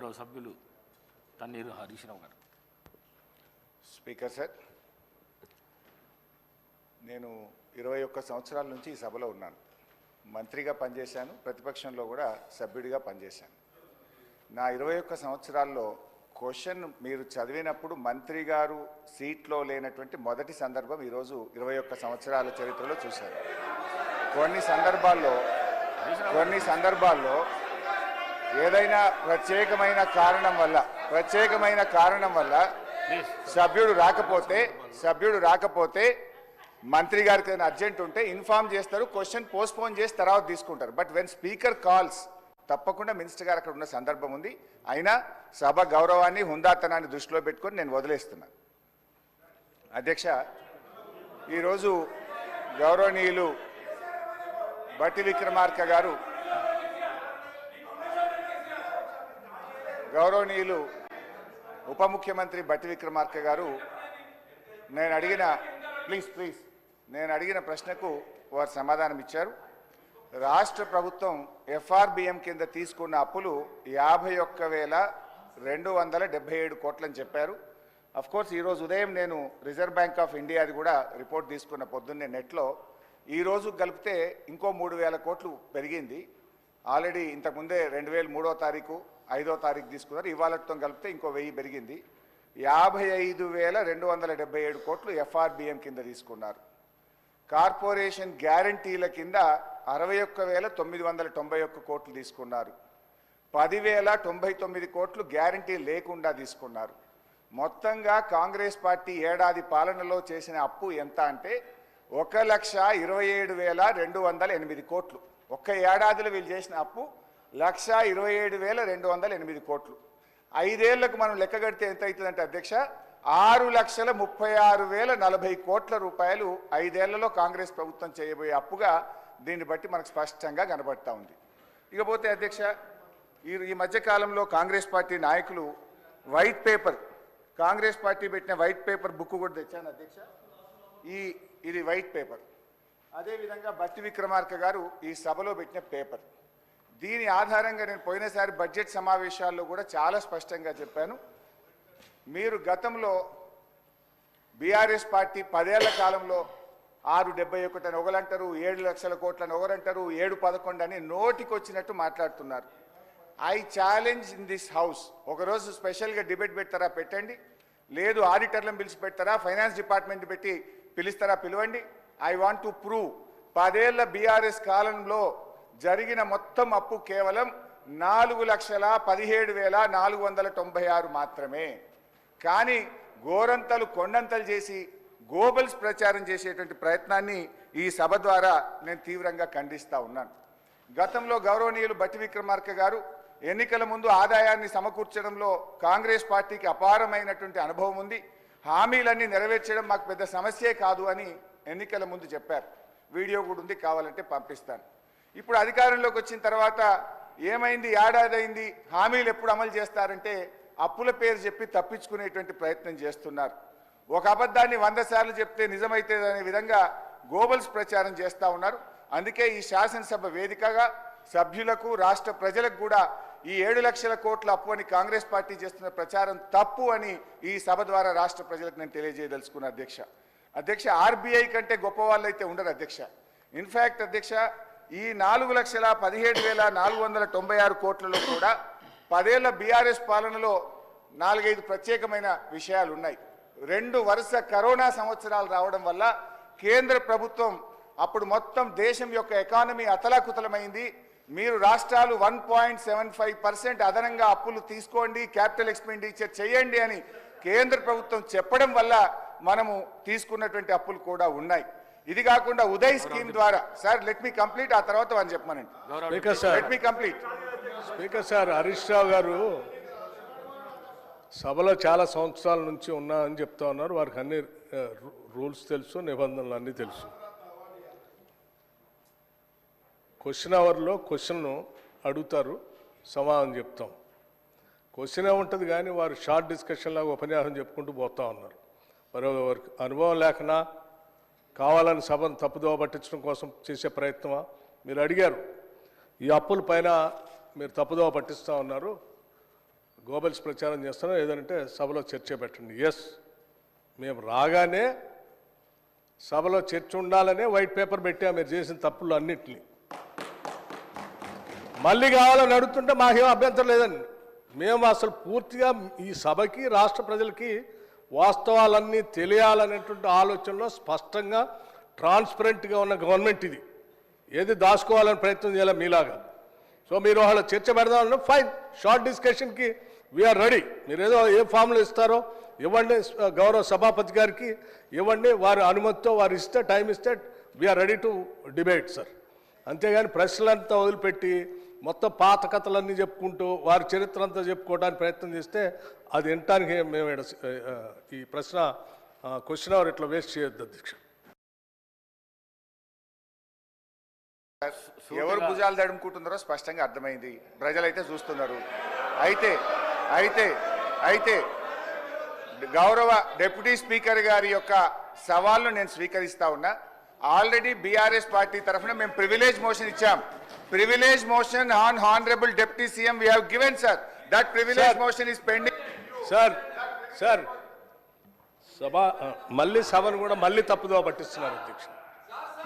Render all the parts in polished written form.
గౌరవ సభ్యులు తన్నీరు హరీష్ రావు గారు. స్పీకర్ సార్, నేను 21 సంవత్సరాల నుంచి ఈ సభలో ఉన్నాను. మంత్రిగా పనిచేశాను, ప్రతిపక్షంలో కూడా సభ్యుడిగా పనిచేశాను. నా 21 సంవత్సరాల్లో క్వశ్చన్ మీరు చదివినప్పుడు మంత్రి గారు సీట్లో లేనటువంటి మొదటి సందర్భం ఈరోజు 21 సంవత్సరాల చరిత్రలో చూశారు. కొన్ని సందర్భాల్లో ఏదైనా ప్రత్యేకమైన కారణం వల్ల సభ్యుడు రాకపోతే మంత్రి గారికి ఏదైనా అర్జెంట్ ఉంటే ఇన్ఫార్మ్ చేస్తారు, క్వశ్చన్ పోస్ట్పోన్ చేసి తర్వాత తీసుకుంటారు. బట్ వెన్ స్పీకర్ కాల్స్ తప్పకుండా మినిస్టర్ గారు అక్కడ ఉన్న సందర్భం ఉంది. అయినా సభ గౌరవాన్ని హుందాతనాన్ని దృష్టిలో పెట్టుకొని నేను వదిలేస్తున్నాను. అధ్యక్ష, ఈరోజు గౌరవనీయులు బట్టి విక్రమార్క గారు ఉప ముఖ్యమంత్రి బట్టి విక్రమార్క గారు నేను అడిగిన ప్రశ్నకు వారు సమాధానం ఇచ్చారు. రాష్ట్ర ప్రభుత్వం ఎఫ్ఆర్బిఎం కింద తీసుకున్న అప్పులు 51,277 కోట్లని చెప్పారు. అఫ్కోర్స్ ఈరోజు ఉదయం నేను రిజర్వ్ బ్యాంక్ ఆఫ్ ఇండియాది కూడా రిపోర్ట్ తీసుకున్న పొద్దున్నే నెట్లో. ఈరోజు కలిపితే ఇంకో 3,000 కోట్లు పెరిగింది. ఆల్రెడీ ఇంతకుముందే 2003వ తారీఖు 5వ తారీఖు తీసుకున్నారు. ఇవాళతో కలిపితే ఇంకో 1000 పెరిగింది. 55,277 కోట్లు ఎఫ్ఆర్బిఎం కింద తీసుకున్నారు. కార్పొరేషన్ గ్యారంటీల కింద 61,991 కోట్లు తీసుకున్నారు. 10,099 కోట్లు గ్యారంటీ లేకుండా తీసుకున్నారు. మొత్తంగా కాంగ్రెస్ పార్టీ ఏడాది పాలనలో చేసిన అప్పు ఎంత అంటే 1,27,208 కోట్లు. ఒక్క ఏడాదిలో వీళ్ళు చేసిన అప్పు 1,27,208 కోట్లు. 5 ఏళ్లకు మనం లెక్క కడితే ఎంత అవుతుందంటే అధ్యక్ష, 6,36,040 కోట్ల రూపాయలు 5 ఏళ్లలో కాంగ్రెస్ ప్రభుత్వం చేయబోయే అప్పుగా దీన్ని బట్టి మనకు స్పష్టంగా కనబడతా ఉంది. ఇకపోతే అధ్యక్ష, ఈ మధ్యకాలంలో కాంగ్రెస్ పార్టీ నాయకులు కాంగ్రెస్ పార్టీ పెట్టిన వైట్ పేపర్ బుక్ కూడా తెచ్చాను అధ్యక్ష. ఇది వైట్ పేపర్. అదేవిధంగా బట్టి విక్రమార్క గారు ఈ సభలో పెట్టిన పేపర్. దీని ఆధారంగా నేను పోయినసారి బడ్జెట్ సమావేశాల్లో కూడా చాలా స్పష్టంగా చెప్పాను. మీరు గతంలో బీఆర్ఎస్ పార్టీ 10 ఏళ్ల కాలంలో 671 అని ఒకరంటారు, 7 లక్షల కోట్లని ఒకరంటారు, 711 అని నోటికి వచ్చినట్టు మాట్లాడుతున్నారు. I challenge in this house, ఒకరోజు స్పెషల్గా డిబేట్ పెడతారా పెట్టండి, లేదు ఆడిటర్లను పిలిచి పెడతారా, ఫైనాన్స్ డిపార్ట్మెంట్ పెట్టి పిలుస్తారా పిలవండి. ఐ వాంట్ టు ప్రూవ్ 10 ఏళ్ల బీఆర్ఎస్ కాలంలో జరిగిన మొత్తం అప్పు కేవలం 4,17,496 మాత్రమే. కానీ గోరంతలు కొండంతలు చేసి గోబల్స్ ప్రచారం చేసేటువంటి ప్రయత్నాన్ని ఈ సభ ద్వారా నేను తీవ్రంగా ఖండిస్తూ ఉన్నాను. గతంలో గౌరవనీయులు బట్టి విక్రమార్క గారు ఎన్నికల ముందు ఆదాయాన్ని సమకూర్చడంలో కాంగ్రెస్ పార్టీకి అపారమైనటువంటి అనుభవం ఉంది, హామీలన్నీ నెరవేర్చడం మాకు పెద్ద సమస్యే కాదు అని ఎన్నికల ముందు చెప్పారు. వీడియో కూడా ఉంది, కావాలంటే పంపిస్తాను. ఇప్పుడు అధికారంలోకి వచ్చిన తర్వాత ఏమైంది, ఏడాది అయింది, హామీలు ఎప్పుడు అమలు చేస్తారంటే అప్పుల పేరు చెప్పి తప్పించుకునేటువంటి ప్రయత్నం చేస్తున్నారు. ఒక అబద్ధాన్ని 100 సార్లు చెప్తే నిజమైతే అనే విధంగా గోబల్స్ ప్రచారం చేస్తూ ఉన్నారు. అందుకే ఈ శాసనసభ వేదికగా సభ్యులకు రాష్ట్ర ప్రజలకు కూడా ఈ 7 లక్షల కోట్ల అప్పు అని కాంగ్రెస్ పార్టీ చేస్తున్న ప్రచారం తప్పు అని ఈ సభ ద్వారా రాష్ట్ర ప్రజలకు నేను తెలియజేయదలుచుకున్నాను అధ్యక్ష. ఆర్బీఐ కంటే గొప్ప వాళ్ళు అయితే ఉండరు అధ్యక్ష. ఇన్ఫ్యాక్ట్ అధ్యక్ష, ఈ 4,17,496 కోట్లలో కూడా 10 ఏళ్ల బీఆర్ఎస్ పాలనలో 4-5 ప్రత్యేకమైన విషయాలు ఉన్నాయి. 2 వరుస కరోనా సంవత్సరాలు రావడం వల్ల కేంద్ర ప్రభుత్వం అప్పుడు మొత్తం దేశం యొక్క ఎకానమీ అతలాకుతలమైంది. మీరు రాష్ట్రాలు 1.75% అదనంగా అప్పులు తీసుకోండి, క్యాపిటల్ ఎక్స్పెండిచర్ చేయండి అని కేంద్ర ప్రభుత్వం చెప్పడం వల్ల మనము తీసుకున్నటువంటి అప్పులు కూడా ఉన్నాయి. ఇది కాకుండా ఉదయ్ స్కీమ్ ద్వారా, సార్ లెట్ మీ కంప్లీట్, ఆ తర్వాత అని చెప్పమనండి. Let me complete. Speaker sir, Harish Rao garu సభలో చాలా సంవత్సరాల నుంచి ఉన్నా అని చెప్తా ఉన్నారు. వారికి అన్ని రూల్స్ తెలుసు, నిబంధనలు అన్నీ తెలుసు. క్వశ్చన్ అవర్లో క్వశ్చన్ అడుగుతారు, సమాధానం చెప్తాం. క్వశ్చనే ఉంటుంది కానీ వారు షార్ట్ డిస్కషన్ లాగా ఉపన్యాసం చెప్పుకుంటూ పోతా ఉన్నారు. మరి వారికి అనుభవం లేకనా, కావాలని సభను తప్పుదోవ పట్టించడం కోసం చేసే ప్రయత్నమా? మీరు అడిగారు, ఈ అప్పుల పైన మీరు తప్పుదోవ పట్టిస్తూ ఉన్నారు. గోబెల్స్ ప్రచారం చేస్తున్నాం, ఏదంటే సభలో చర్చ పెట్టండి. ఎస్, మేము రాగానే సభలో చర్చ ఉండాలనే వైట్ పేపర్ పెట్టాం మీరు చేసిన తప్పులు అన్నింటినీ. మళ్ళీ కావాలని అడుగుతుంటే మాకేం అభ్యంతరం లేదండి. మేము అసలు పూర్తిగా ఈ సభకి రాష్ట్ర ప్రజలకి వాస్తవాలన్నీ తెలియాలనేటువంటి ఆలోచనలో స్పష్టంగా ట్రాన్స్పరెంట్గా ఉన్న గవర్నమెంట్ ఇది. ఏది దాచుకోవాలని ప్రయత్నం చేయాలి మీలాగా. సో మీరు వాళ్ళ చర్చ పెడదామన్నా ఫైన్, షార్ట్ డిస్కషన్కి వీఆర్ రెడీ. మీరు ఏదో ఏ ఫామ్లో ఇస్తారో ఇవ్వండి, గౌరవ సభాపతి గారికి ఇవ్వండి, వారి అనుమతితో వారు ఇస్తే టైం ఇస్తే we are ready to debate sir. అంతేగాని ప్రశ్నలంతా వదిలిపెట్టి మొత్తం పాత కథలన్నీ చెప్పుకుంటూ వారి చరిత్ర అంతా చెప్పుకోవడానికి ప్రయత్నం చేస్తే అది వినటానికి మేము ఈ ప్రశ్న క్వశ్చన్ అవర్ ఇట్లా వేస్ట్ చేయొద్దు అధ్యక్ష. ఎవరు భుజాలు తడుముకుంటున్నారో స్పష్టంగా అర్థమైంది, ప్రజలైతే చూస్తున్నారు. అయితే అయితే అయితే గౌరవ డిప్యూటీ స్పీకర్ గారి యొక్క సవాల్ను నేను స్వీకరిస్తా ఉన్నా. ఆల్రెడీ బీఆర్ఎస్ పార్టీ తరఫున మేము ప్రివిలేజ్ మోషన్ ఇచ్చాం. Privilege motion on honourable deputy CM we have given sir. That privilege motion is pending. Sir సభ మళ్ళీ సభను కూడా మళ్ళీ తప్పుదో పట్టిస్తున్నారు అధ్యక్ష.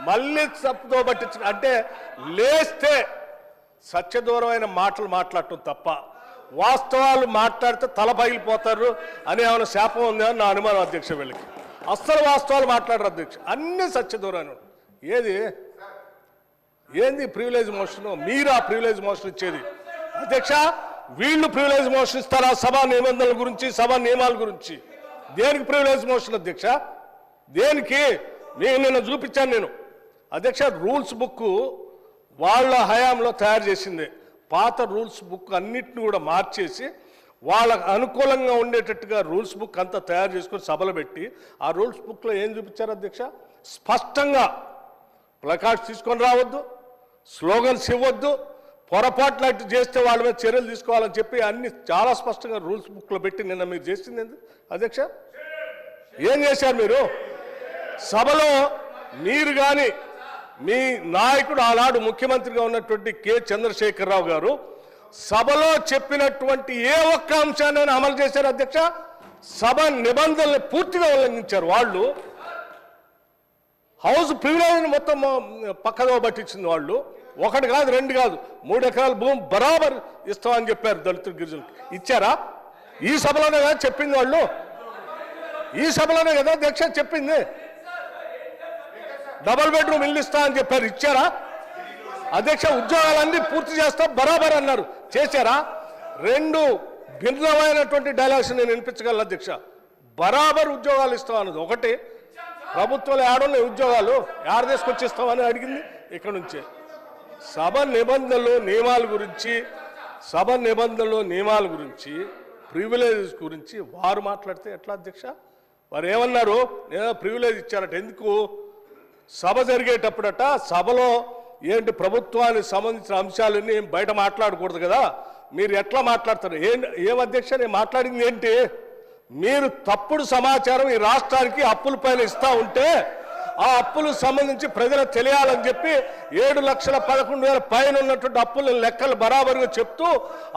మళ్ళీ తప్పుదో పట్టించిన అంటే లేస్తే సత్యదూరమైన మాటలు మాట్లాడటం తప్ప వాస్తవాలు మాట్లాడితే తల పగిలిపోతారు అని ఏమైనా శాపం ఉందా అని నా అనుమానం అధ్యక్ష. వీళ్ళకి అస్సలు వాస్తవాలు మాట్లాడరు అధ్యక్ష, అన్ని సత్యదూరాన్ని. ఏంది ప్రివిలేజ్ మోషన్? మీరు ఆ ప్రివిలేజ్ మోషన్ ఇచ్చేది అధ్యక్ష. వీళ్ళు ప్రివిలేజ్ మోషన్ ఇస్తారా సభా నిబంధనల గురించి, సభా నియమాల గురించి? దేనికి ప్రివిలేజ్ మోషన్ అధ్యక్ష? దేనికి? నిన్న చూపించాను నేను అధ్యక్ష. రూల్స్ బుక్ వాళ్ళ హయాంలో తయారు చేసింది. పాత రూల్స్ బుక్ అన్నిటిని కూడా మార్చేసి వాళ్ళకు అనుకూలంగా ఉండేటట్టుగా రూల్స్ బుక్ అంతా తయారు చేసుకొని సభలో పెట్టి ఆ రూల్స్ బుక్లో ఏం చూపించారు అధ్యక్ష? స్పష్టంగా ప్లకార్డ్స్ తీసుకొని రావద్దు, స్లోగన్స్ ఇవ్వద్దు, పొరపాట్లు అటు చేస్తే వాళ్ళ మీద చర్యలు తీసుకోవాలని చెప్పి అన్ని చాలా స్పష్టంగా రూల్స్ బుక్లో పెట్టి నిన్న మీరు చేసింది అధ్యక్ష. ఏం చేశారు మీరు? సభలో మీరు కానీ మీ నాయకుడు ఆనాడు ముఖ్యమంత్రిగా ఉన్నటువంటి కె చంద్రశేఖరరావు గారు సభలో చెప్పినటువంటి ఏ ఒక్క అంశాన్ని అమలు చేశారు అధ్యక్ష? సభ నిబంధనలు పూర్తిగా ఉల్లంఘించారు వాళ్ళు. హౌస్ ప్రివిలేజ్ మొత్తం పక్కదో పట్టించింది వాళ్ళు. ఒకటి కాదు, రెండు కాదు, 3 ఎకరాల భూమి బరాబర్ ఇస్తామని చెప్పారు దళితులు, గిరిజనులకు. ఇచ్చారా? ఈ సభలోనే కదా చెప్పింది వాళ్ళు. ఈ సభలోనే కదా అధ్యక్ష చెప్పింది. డబుల్ బెడ్రూమ్ ఇల్లు ఇస్తా అని చెప్పారు. ఇచ్చారా అధ్యక్ష? ఉద్యోగాలన్నీ పూర్తి చేస్తా బరాబర్ అన్నారు. చేశారా? 2 భిన్నమైనటువంటి డైలాగ్స్ నేను వినిపించగలను అధ్యక్ష. బరాబర్ ఉద్యోగాలు ఇస్తాం అన్నది ఒకటి, ప్రభుత్వంలో ఏడున్నాయి ఉద్యోగాలు ఏడ తీసుకొచ్చి ఇస్తామని అడిగింది ఇక్కడ నుంచే. సభ నిబంధనలు నియమాల గురించి ప్రివిలేజెస్ గురించి వారు మాట్లాడితే ఎట్లా అధ్యక్ష? వారు ఏమన్నారు? నేను ప్రివిలేజ్ ఇచ్చారట. ఎందుకు? సభ జరిగేటప్పుడట సభలో ఏంటి ప్రభుత్వానికి సంబంధించిన అంశాలన్నీ బయట మాట్లాడకూడదు కదా, మీరు ఎట్లా మాట్లాడతారు? ఏం అధ్యక్ష నేను మాట్లాడింది ఏంటి? మీరు తప్పుడు సమాచారం ఈ రాష్ట్రానికి అప్పుల పైన ఇస్తా ఉంటే ఆ అప్పులకు సంబంధించి ప్రజలకు తెలియాలని చెప్పి 7,11,000 పైన ఉన్నటువంటి అప్పుల లెక్కలు బరాబరుగా చెప్తూ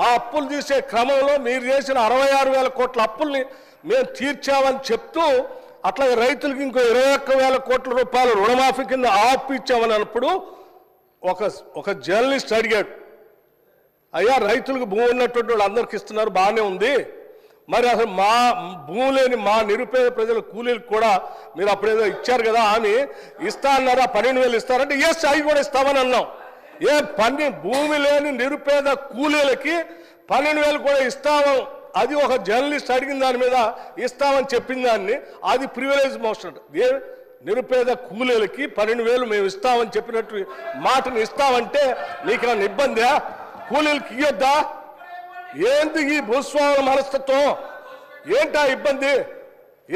ఆ అప్పులు తీసే క్రమంలో మీరు చేసిన 66,000 కోట్ల అప్పుల్ని మేము తీర్చామని చెప్తూ అట్లాగే రైతులకు ఇంకో 21,000 కోట్ల రూపాయలు రుణమాఫీ కింద ఆపు ఇచ్చామని అన్నప్పుడు ఒక జర్నలిస్ట్ అడిగాడు, అయ్యా రైతులకు భూమి ఉన్నటువంటి వాళ్ళు అందరికి ఇస్తున్నారు, బాగానే ఉంది, మరి అసలు మా భూమి లేని మా నిరుపేద ప్రజల కూలీలకు కూడా మీరు అప్పుడేదో ఇచ్చారు కదా అని ఇస్తా అన్నారా? 12,000 ఇస్తారంటే ఎస్ అవి కూడా ఇస్తామని అన్నాం. భూమి లేని నిరుపేద కూలీలకి 12,000 కూడా ఇస్తాము. అది ఒక జర్నలిస్ట్ అడిగిన దాని మీద ఇస్తామని చెప్పిన దాన్ని అది ప్రివిలేజ్ మోషన్. నిరుపేద కూలీలకి 12,000 మేము ఇస్తామని చెప్పినట్టు మాటను ఇస్తామంటే నీకేమైనా ఇబ్బందా? కూలీలకి ఇయ్యొద్దా? ఏంది ఈ భూస్వాముల మనస్తత్వం? ఏంటా ఇబ్బంది?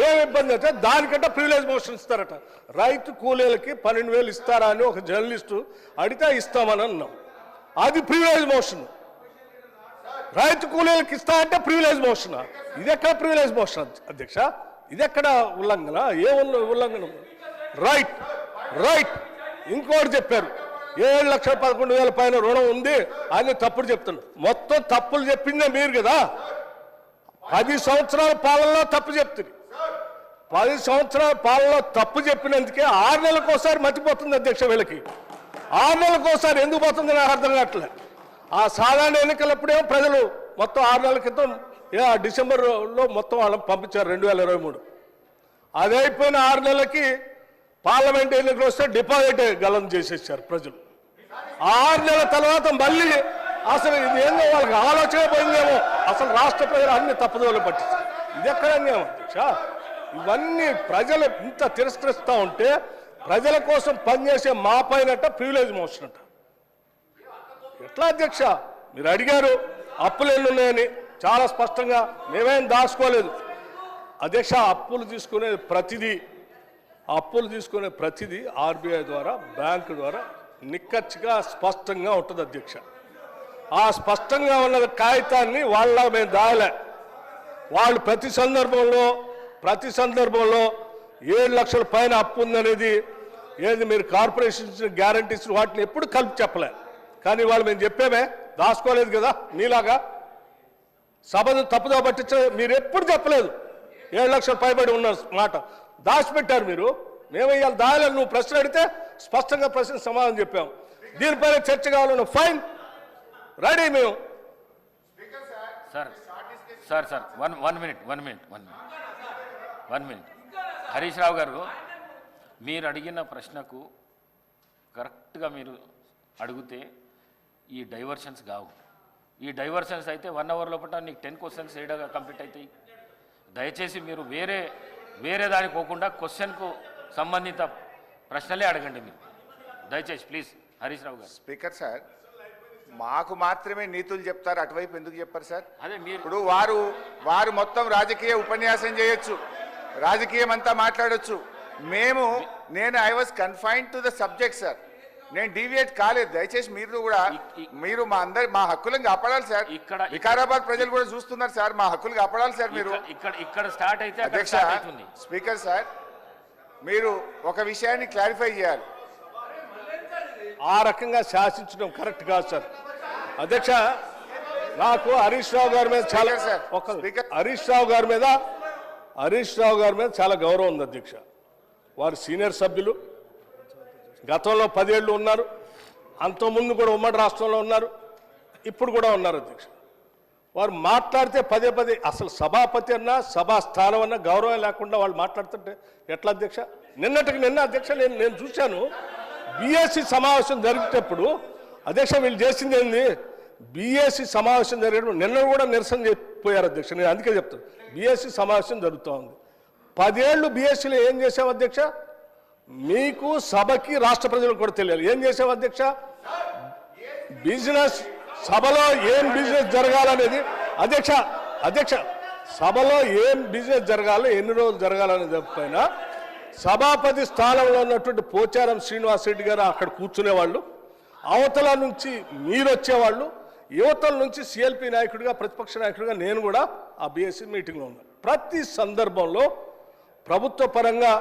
ఏం ఇబ్బంది అంటే దానికంటే ప్రివిలేజ్ మోషన్ ఇస్తారట. రైతు కూలీలకి 12,000 ఇస్తారా అని ఒక జర్నలిస్టు అడిగితే ఇస్తామని అన్నాం. అది ప్రివిలేజ్ మోషన్. రైతు కూలీలకు ఇస్తా అంటే ప్రివిలేజ్ మోషన్. ఇది ఎక్కడ ప్రివిలేజ్ మోషన్ అధ్యక్ష? ఇది ఎక్కడ ఉల్లంఘన? ఏ ఉల్లంఘన? రైట్. ఇంకోటి చెప్పారు, 7,11,000 పైన రుణం ఉంది అని తప్పుడు చెప్తున్నారు. మొత్తం తప్పులు చెప్పిందే మీరు కదా. 10 సంవత్సరాల పాలనలో తప్పు చెప్తుంది. 10 సంవత్సరాల పాలనలో తప్పు చెప్పినందుకే 6 నెలలకోసారి మర్చిపోతుంది అధ్యక్ష. వీళ్ళకి 6 నెలలకోసారి ఎందుకు పోతుంది నాకు అర్థం కావట్లే. ఆ సాధారణ ఎన్నికలప్పుడేమో ప్రజలు మొత్తం 6 నెలల క్రితం డిసెంబర్లో మొత్తం వాళ్ళని పంపించారు 2023. అదే అయిపోయిన 6 నెలలకి పార్లమెంట్ ఎన్నికలు వస్తే డిపాజిట్ గలం చేసేసారు ప్రజలు. 6 నెలల తర్వాత మళ్ళీ అసలు ఇది ఏందో వాళ్ళకి ఆలోచన పోయిందేమో, అసలు రాష్ట్ర ప్రజలు అన్ని తప్పుదోలు పట్టించారు. ఇది ఎక్కడ అన్యాయం అధ్యక్ష? ఇవన్నీ ప్రజలు ఇంత తిరస్కరిస్తూ ఉంటే ప్రజల కోసం పనిచేసే మా పైనట ప్రివిలేజ్ మోషన్ అంట. ఎట్లా అధ్యక్ష? మీరు అడిగారు అప్పులు ఎన్ని ఉన్నాయని, చాలా స్పష్టంగా మేమేం దాచుకోలేదు అధ్యక్ష. అప్పులు తీసుకునే ప్రతిదీ ఆర్బీఐ ద్వారా, బ్యాంకు ద్వారా నిక్కచ్చిగా స్పష్టంగా ఉంటుంది అధ్యక్ష. ఆ స్పష్టంగా ఉన్న కాగితాన్ని వాళ్ళ మేము దాయలే. వాళ్ళు ప్రతి సందర్భంలో 7 లక్షల పైన అప్పు ఉందనేది ఏది మీరు కార్పొరేషన్స్ గ్యారంటీస్ వాటిని ఎప్పుడు కలిపి చెప్పలే. కానీ వాళ్ళు మేము చెప్పేమే, దాచుకోలేదు కదా మీలాగా. సభను తప్పుదో పట్టించ మీరు ఎప్పుడు చెప్పలేదు. 7 లక్షల పైబడి ఉన్న మాట దాచిపెట్టారు మీరు. మేము ఇవాళ దాయాలని నువ్వు ప్రశ్న అడిగితే స్పష్టంగా ప్రశ్న సమాధానం చెప్పాం. దీనిపైన చర్చ కావాలన్న ఫైన్ రెడీ మేము. Sir one minute Harish Rao గారు, మీరు అడిగిన ప్రశ్నకు కరెక్ట్గా మీరు అడిగితే ఈ డైవర్షన్స్ కావు. ఈ డైవర్షన్స్ అయితే 1 అవర్ లోపల నీకు 10 క్వశ్చన్స్ ఏడాగా కంప్లీట్ అవుతాయి. దయచేసి మీరు వేరే దానికి పోకుండా క్వశ్చన్కు సంబంధిత ప్రశ్నలే అడగండి మీరు దయచేసి ప్లీజ్. హరీష్ రావు గారు. స్పీకర్ సార్, మాకు మాత్రమే నీతులు చెప్తారు, అటువైపు ఎందుకు చెప్పారు సార్? అదే మీరు ఇప్పుడు వారు మొత్తం రాజకీయ ఉపన్యాసం చేయొచ్చు, రాజకీయం అంతా మాట్లాడొచ్చు. నేను I was confined to the subject sir. నేను డీవియేట్ కాలేదు. దయచేసి మీరు మా హక్కులను కాపాడాలి సార్. వికారాబాద్ ప్రజలు కూడా చూస్తున్నారు సార్, మా హక్కులు కాపాడాలి సార్. మీరు ఇక్కడ స్టార్ట్ అయితే అధ్యక్ష, స్పీకర్ సార్, మీరు ఒక విషయాన్ని క్లారిఫై చేయాలి. ఆ రకంగా శాసించడం కరెక్ట్ కాదు సార్. అధ్యక్ష, నాకు హరీష్ రావు గారి మీద చాలా హరీష్ రావు గారి మీద చాలా గౌరవం ఉంది అధ్యక్ష. వారు సీనియర్ సభ్యులు, గతంలో 10 ఏళ్ళు ఉన్నారు, అంతకుముందు కూడా ఉమ్మడి రాష్ట్రంలో ఉన్నారు, ఇప్పుడు కూడా ఉన్నారు అధ్యక్ష. వారు మాట్లాడితే పదే అసలు సభాపతి అన్నా సభా స్థానం అన్నా గౌరవం లేకుండా వాళ్ళు మాట్లాడుతుంటే ఎట్లా అధ్యక్ష? నిన్న అధ్యక్ష నేను చూశాను, బీఎస్సీ సమావేశం జరిగేటప్పుడు అధ్యక్ష వీళ్ళు చేసింది ఏంది? బీఎస్సీ సమావేశం జరిగేటప్పుడు నిన్న కూడా నిరసన చెప్పిపోయారు అధ్యక్ష. నేను అందుకే చెప్తాను, బీఎస్సీ సమావేశం జరుగుతూ ఉంది. 10 ఏళ్ళు బీఎస్సీలో ఏం చేసావు అధ్యక్ష? మీకు సభకి రాష్ట్ర ప్రజలకు కూడా తెలియాలి. ఏం చేసావు అధ్యక్ష? బిజినెస్ సభలో ఏం బిజినెస్ జరగాలనేది అధ్యక్ష సభలో ఏం బిజినెస్ జరగాలి, ఎన్ని రోజులు జరగాలనేది పైన సభాపతి స్థానంలో ఉన్నటువంటి పోచారం శ్రీనివాస్ రెడ్డి గారు అక్కడ కూర్చునేవాళ్ళు, అవతల నుంచి మీరు వచ్చేవాళ్ళు, యువతల నుంచి సిఎల్పి నాయకుడిగా ప్రతిపక్ష నాయకుడిగా నేను కూడా ఆ బీఎస్సీ మీటింగ్లో ఉన్నాను. ప్రతి సందర్భంలో ప్రభుత్వ పరంగా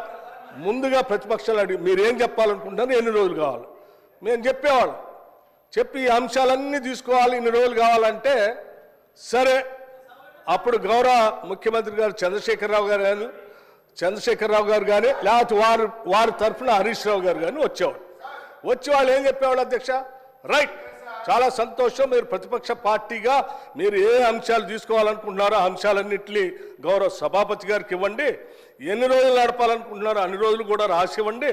ముందుగా ప్రతిపక్షాలు అడిగి మీరేం చెప్పాలనుకుంటున్నారు, ఎన్ని రోజులు కావాలి మేము చెప్పేవాళ్ళం. చెప్పి ఈ అంశాలన్నీ తీసుకోవాలి, ఇన్ని రోజులు కావాలంటే సరే. అప్పుడు గౌరవ ముఖ్యమంత్రి గారు చంద్రశేఖరరావు గారు కానీ లేకపోతే వారి తరఫున హరీష్ రావు గారు కానీ వచ్చేవాళ్ళు. వచ్చి వాళ్ళు ఏం చెప్పేవాళ్ళు అధ్యక్ష? రైట్, చాలా సంతోషం, మీరు ప్రతిపక్ష పార్టీగా మీరు ఏ అంశాలు తీసుకోవాలనుకుంటున్నారో ఆ అంశాలన్నింటినీ గౌరవ సభాపతి గారికి ఇవ్వండి, ఎన్ని రోజులు నడపాలనుకుంటున్నారో అన్ని రోజులు కూడా రాసివ్వండి,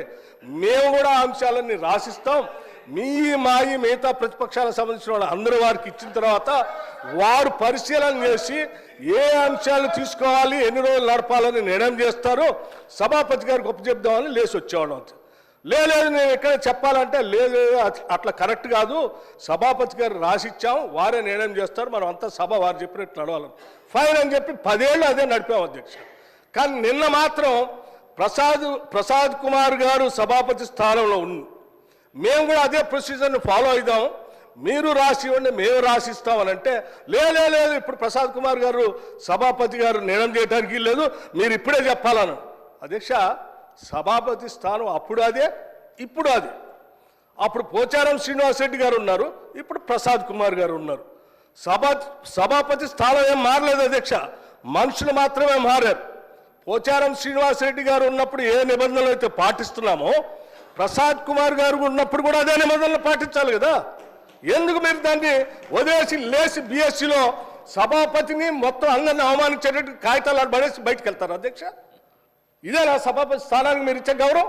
మేము కూడా ఆ అంశాలన్నీ రాసిస్తాం. మిగతా ప్రతిపక్షాలకు సంబంధించిన వాళ్ళు అందరూ వారికి ఇచ్చిన తర్వాత వారు పరిశీలన చేసి ఏ అంశాలు తీసుకోవాలి, ఎన్ని రోజులు నడపాలని నిర్ణయం చేస్తారు, సభాపతి గారికి ఒప్పచెప్దామని లేచి వచ్చేవాళ్ళం. లేదు నేను ఎక్కడ చెప్పాలంటే లేదు, అట్లా కరెక్ట్ కాదు, సభాపతి గారు రాసిచ్చాం, వారే నిర్ణయం చేస్తారు, మనం అంతా సభ వారు చెప్పినట్టు నడవాలి ఫైన్ అని చెప్పి 10 ఏళ్ళు అదే నడిపాం అధ్యక్ష. కానీ నిన్న మాత్రం ప్రసాద్ కుమార్ గారు సభాపతి స్థానంలో ఉంది, మేము కూడా అదే ప్రొసీజర్ని ఫాలో అవుదాం, మీరు రాసి ఇవ్వండి మేము రాసిస్తామని అంటే లేదు ఇప్పుడు ప్రసాద్ కుమార్ గారు సభాపతి గారు నిర్ణయం చేయడానికి లేదు, మీరు ఇప్పుడే చెప్పాలను. అధ్యక్ష, సభాపతి స్థానం అప్పుడు అదే ఇప్పుడు అదే. అప్పుడు పోచారం శ్రీనివాస్ రెడ్డి గారు ఉన్నారు, ఇప్పుడు ప్రసాద్ కుమార్ గారు ఉన్నారు. సభాపతి స్థానం ఏం మారలేదు అధ్యక్ష. మనుషులు మాత్రమే మారారు. పోచారం శ్రీనివాసరెడ్డి గారు ఉన్నప్పుడు ఏ నిబంధనలు అయితే పాటిస్తున్నామో ప్రసాద్ కుమార్ గారు ఉన్నప్పుడు కూడా అదే నిబంధనలు పాటించాలి కదా. ఎందుకు మీరు దాన్ని వదిలేసి లేచి బీఎస్సీలో సభాపతిని మొత్తం అందరిని అవమానించేటట్టు కాగితాలు పడేసి బయటకు వెళ్తారు అధ్యక్ష? ఇదేనా సభాపతి స్థానానికి మీరు ఇచ్చే గౌరవం?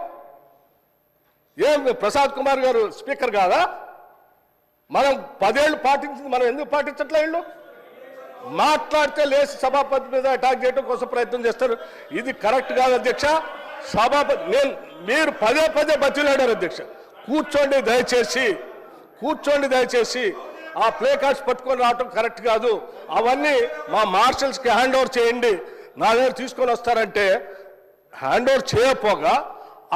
ఏం ప్రసాద్ కుమార్ గారు స్పీకర్ కాదా? మనం 10 ఏళ్ళు పాటించింది మనం ఎందుకు పాటించట్లే? వీళ్ళు మాట్లాడితే లేచి సభాపతి మీద అటాక్ చేయడం కోసం ప్రయత్నం చేస్తారు. ఇది కరెక్ట్ కాదు అధ్యక్ష. సభాపతి మీరు పదే బతిలాడారు అధ్యక్ష. కూర్చోండి దయచేసి. ఆ ప్లే కార్డ్స్ పట్టుకొని రావటం కరెక్ట్ కాదు. అవన్నీ మా మార్షల్స్కి హ్యాండ్ ఓవర్ చేయండి, నా దగ్గర తీసుకొని వస్తారంటే హ్యాండ్ ఓవర్ చేయకపోగా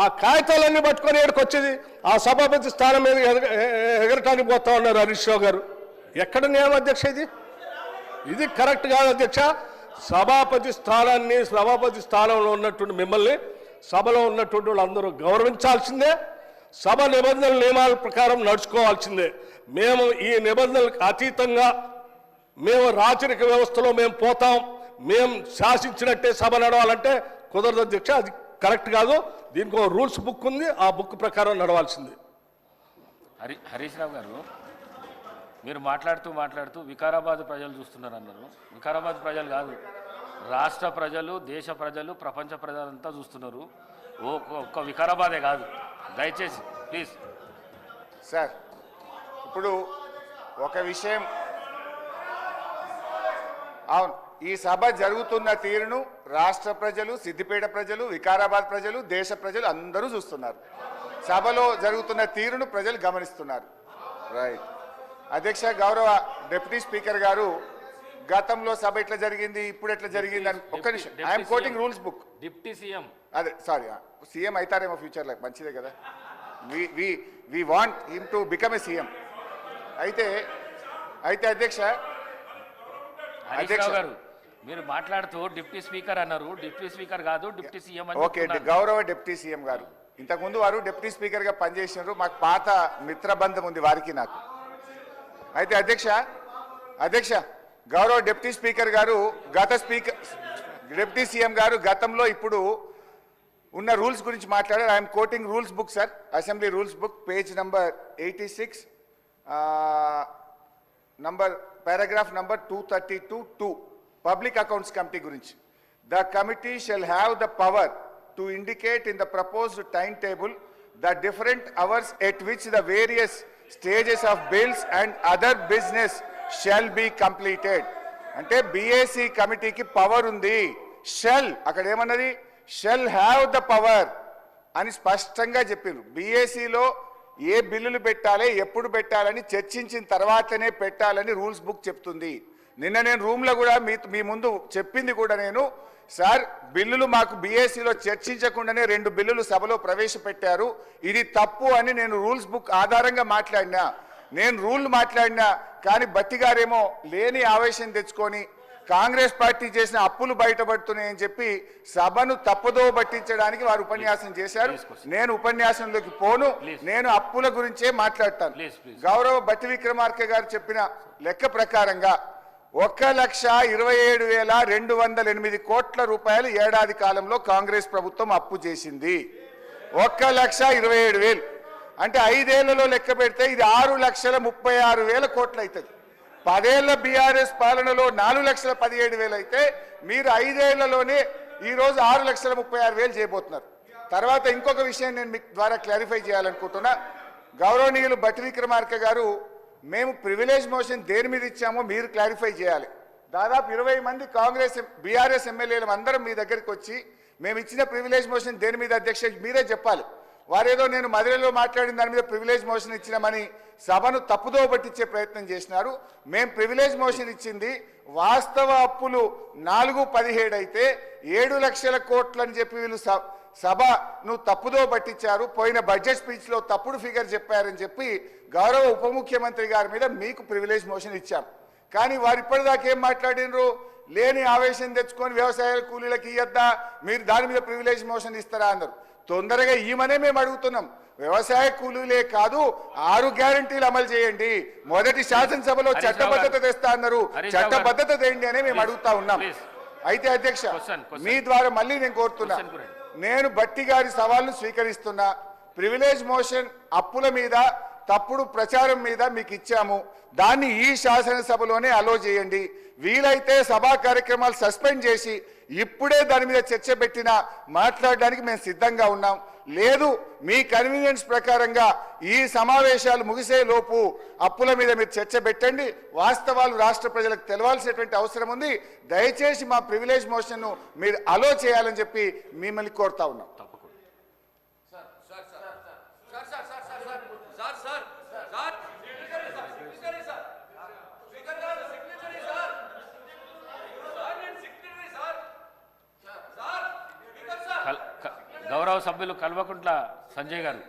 ఆ కాగితాలన్నీ పట్టుకొని ఎక్కడికి వచ్చేది ఆ సభాపతి స్థానం మీద ఎగరటానికి పోతా ఉన్నారు హరీష్ రావు గారు. ఎక్కడ నియమం అధ్యక్ష? ఇది కరెక్ట్ కాదు అధ్యక్ష. సభాపతి స్థానంలో ఉన్నటువంటి మిమ్మల్ని సభలో ఉన్నటువంటి వాళ్ళందరూ గౌరవించాల్సిందే. సభ నిబంధనల నియమాల ప్రకారం నడుచుకోవాల్సిందే. మేము ఈ నిబంధనలకు అతీతంగా మేము రాచరిక వ్యవస్థలో మేము పోతాం, మేము శాసించినట్టే సభ నడవాలంటే కుదరదు అధ్యక్ష. అది కరెక్ట్ కాదు. దీనికి ఒక రూల్స్ బుక్ ఉంది, ఆ బుక్ ప్రకారం నడవాల్సింది. హరీష్ రావు గారు, మీరు మాట్లాడుతూ వికారాబాద్ ప్రజలు చూస్తున్నారు అన్నారు. వికారాబాద్ ప్రజలు కాదు, రాష్ట్ర ప్రజలు, దేశ ప్రజలు, ప్రపంచ ప్రజలంతా చూస్తున్నారు. ఒక్క వికారాబాదే కాదు. దయచేసి ప్లీజ్ సార్, ఇప్పుడు ఒక విషయం, అవును, ఈ సభ జరుగుతున్న తీరును రాష్ట్ర ప్రజలు, సిద్దిపేట ప్రజలు, వికారాబాద్ ప్రజలు, దేశ ప్రజలు అందరూ చూస్తున్నారు. సభలో జరుగుతున్న తీరును ప్రజలు గమనిస్తున్నారు. రైట్. అధ్యక్ష, గౌరవ డిప్యూటీ స్పీకర్ గారు, గతంలో సభ ఎట్లా జరిగింది, ఇప్పుడు ఎట్లా జరిగింది అని ఒక్క నిమిషం. I'm quoting rules book. Deputy CM, అదే సారీ, సీఎం అవుతారేమో ఫ్యూచర్లో, మంచిదే కదా. We want him to become a CM. అయితే అధ్యక్ష గారు, మీరు మాట్లాడుతూ డిప్యూటీ స్పీకర్ అన్నారు. డిప్యూటీ స్పీకర్ కాదు, డిప్యూటీ సీఎం. ఓకే, గౌరవ డిప్యూటీ సీఎం గారు, ఇంతకుముందు వారు డిప్యూటీ స్పీకర్ గా పనిచేసినారు. మాకు పాత మిత్రబంధం ఉంది వారికి నాకు. అయితే అధ్యక్ష గౌరవ deputy speaker garu, deputy CM garu గతంలో ఇప్పుడు ఉన్న రూల్స్ గురించి మాట్లాడారు. I'm quoting rules book sir, assembly rules book, page number 86, paragraph number 232(2), public accounts committee గురించి. The committee shall have the power to indicate in the proposed time table the different hours at which the various stages of bills and other business shall be completed. అంటే BAC కమిటీకి power ఉంది. Shall, అక్కడ ఏమన్నది? Shell have the power అని స్పష్టంగా చెప్పిండ్రు. బిఏసిలో ఏ బిల్లులు పెట్టాలి, ఎప్పుడు పెట్టాలని చర్చించిన తర్వాతనే పెట్టాలని రూల్స్ బుక్ చెప్తుంది. నిన్న నేను రూమ్లో కూడా మీ ముందు చెప్పింది కూడా నేను, సార్ బిల్లులు మాకు బీఏసీలో చర్చించకుండానే 2 బిల్లులు సభలో ప్రవేశపెట్టారు, ఇది తప్పు అని నేను రూల్స్ బుక్ ఆధారంగా మాట్లాడినా. నేను రూల్ మాట్లాడినా కానీ బట్టి గారేమో లేని ఆవేశం తెచ్చుకొని కాంగ్రెస్ పార్టీ చేసిన అప్పులు బయటపడుతున్నాయని చెప్పి సభను తప్పుదో పట్టించడానికి వారు ఉపన్యాసం చేశారు. నేను ఉపన్యాసంలోకి పోను, నేను అప్పుల గురించే మాట్లాడతాను. గౌరవ బట్టి విక్రమార్క గారు చెప్పిన లెక్క ప్రకారంగా 1,27,208 కోట్ల రూపాయలు ఏడాది కాలంలో కాంగ్రెస్ ప్రభుత్వం అప్పు చేసింది. 1,27,000 అంటే 5 ఏళ్లలో లెక్క పెడితే ఇది 6,36,000 కోట్లు అవుతుంది. 10 ఏళ్ల బీఆర్ఎస్ పాలనలో 4,17,000 అయితే మీరు 5 ఏళ్లలోనే ఈరోజు 6,36,000 చేయబోతున్నారు. తర్వాత ఇంకొక విషయం నేను మీకు ద్వారా క్లారిఫై చేయాలనుకుంటున్నా. గౌరవనీయులు బట్టి విక్రమార్క గారు, మేము ప్రివిలేజ్ మోషన్ దేని మీద ఇచ్చామో మీరు క్లారిఫై చేయాలి. దాదాపు 20 మంది కాంగ్రెస్ బీఆర్ఎస్ ఎమ్మెల్యేలు అందరం మీ దగ్గరికి వచ్చి మేము ఇచ్చిన ప్రివిలేజ్ మోషన్ దేని మీద అధ్యక్ష మీరే చెప్పాలి. వారేదో నేను మధురలో మాట్లాడిన దాని మీద ప్రివిలేజ్ మోషన్ ఇచ్చినామని సభను తప్పుదో పట్టించే ప్రయత్నం చేసినారు. మేము ప్రివిలేజ్ మోషన్ ఇచ్చింది వాస్తవ అప్పులు 4,17 అయితే 7 లక్షల కోట్లు అని చెప్పి వీళ్ళు సభను తప్పుదో పట్టించారు. పోయిన బడ్జెట్ స్పీచ్లో తప్పుడు ఫిగర్ చెప్పారని చెప్పి గౌరవ ఉప ముఖ్యమంత్రి గారి మీద మీకు ప్రివిలేజ్ మోషన్ ఇచ్చాం. కానీ వారు ఇప్పటిదాకా ఏం మాట్లాడినరు? లేని ఆవేశం తెచ్చుకొని వ్యవసాయ కూలీలకు ఇయ్యద్దా, మీరు దాని మీద ప్రివిలేజ్ మోషన్ ఇస్తారా అన్నారు. తొందరగా ఈమనే మేము అడుగుతున్నాం. వ్యవసాయ కూలీలే కాదు 6 గ్యారంటీలు అమలు చేయండి. మొదటి శాసనసభలో చట్టబద్ధత తెస్తా అన్నారు, చట్టబద్ధత తేండి అని మేము అడుగుతా ఉన్నాం. అయితే అధ్యక్ష Question. మీ ద్వారా మళ్ళీ నేను కోరుతున్నా, Question కూడా. నేను భట్టి గారి సవాల్ను స్వీకరిస్తున్నా. ప్రివిలేజ్ మోషన్ అప్పుల మీద తప్పుడు ప్రచారం మీద మీకు ఇచ్చాము, దాన్ని ఈ శాసనసభలోనే అలో చేయండి. వీలైతే సభా కార్యక్రమాలు సస్పెండ్ చేసి ఇప్పుడే దాని మీద చర్చ పెట్టినా మాట్లాడడానికి మేము సిద్ధంగా ఉన్నాం. లేదు మీ కన్వీనియన్స్ ప్రకారంగా ఈ సమావేశాలు ముగిసే లోపు అప్పుల మీద మీరు చర్చ పెట్టండి. వాస్తవాలు రాష్ట్ర ప్రజలకు తెలవాల్సినటువంటి అవసరం ఉంది. దయచేసి మా ప్రివిలేజ్ మోషన్ను మీరు అలో చేయాలని చెప్పి మిమ్మల్ని కోరుతా ఉన్నాం. గౌరవ సభ్యులు కల్వకుంట్ల సంజయ్ గారు.